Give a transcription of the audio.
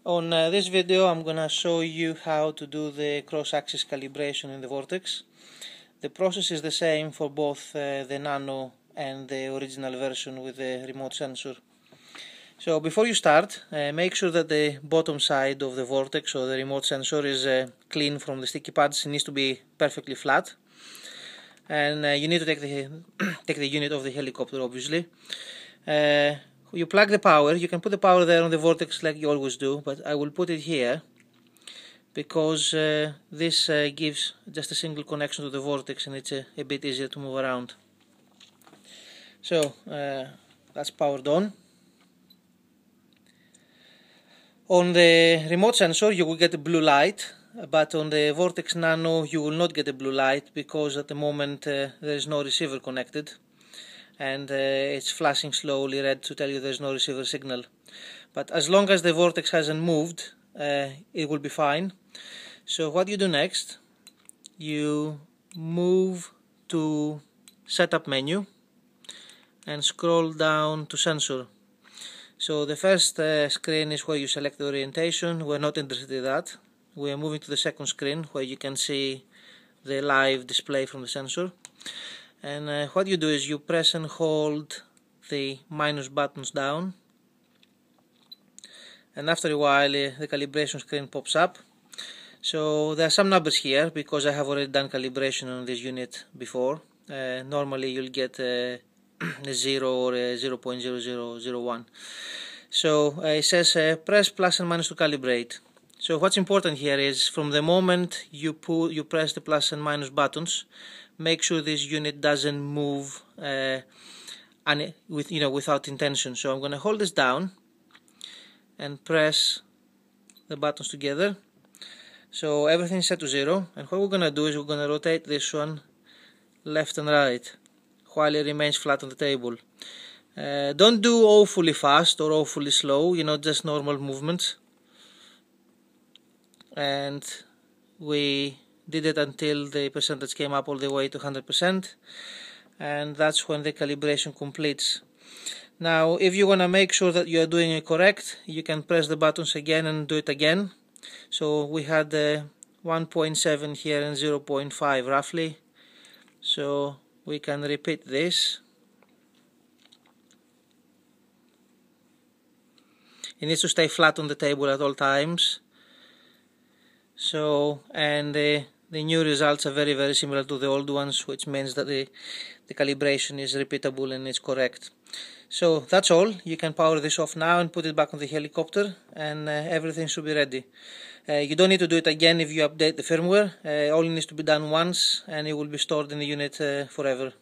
On this video I'm gonna show you how to do the cross-axis calibration in the Vortex. The process is the same for both the Nano and the original version with the remote sensor. So before you start, make sure that the bottom side of the Vortex or the remote sensor is clean from the sticky pads. It needs to be perfectly flat. And you need to take the unit of the helicopter, obviously. You plug the power. You can put the power there on the Vortex like you always do, but I will put it here because this gives just a single connection to the Vortex and it's a bit easier to move around. So that's powered on. On the remote sensor you will get a blue light, but on the Vortex Nano you will not get a blue light because at the moment there is no receiver connected, and it's flashing slowly red to tell you there's no receiver signal. But as long as the Vortex hasn't moved, it will be fine. So what you do next, you move to setup menu and scroll down to sensor. So the first screen is where you select the orientation. We're not interested in that. We are moving to the second screen where you can see the live display from the sensor. And what you do is you press and hold the minus buttons down, and after a while the calibration screen pops up. So there are some numbers here because I have already done calibration on this unit before. Normally you'll get a 0 or a 0.0001. So it says press plus and minus to calibrate. So what's important here is from the moment you press the plus and minus buttons, make sure this unit doesn't move without intention. So I'm going to hold this down and press the buttons together. So everything's set to 0, and what we're going to do is we're going to rotate this one left and right while it remains flat on the table. Don't do awfully fast or awfully slow, just normal movements. And we did it until the percentage came up all the way to 100%, and that's when the calibration completes. Now if you want to make sure that you are doing it correct, you can press the buttons again and do it again. So we had 1.7 here and 0.5 roughly, so we can repeat this. It needs to stay flat on the table at all times. So, and the new results are very, very similar to the old ones, which means that the calibration is repeatable and it's correct. So that's all. You can power this off now and put it back on the helicopter, and everything should be ready. You don't need to do it again if you update the firmware. All needs to be done once and it will be stored in the unit forever.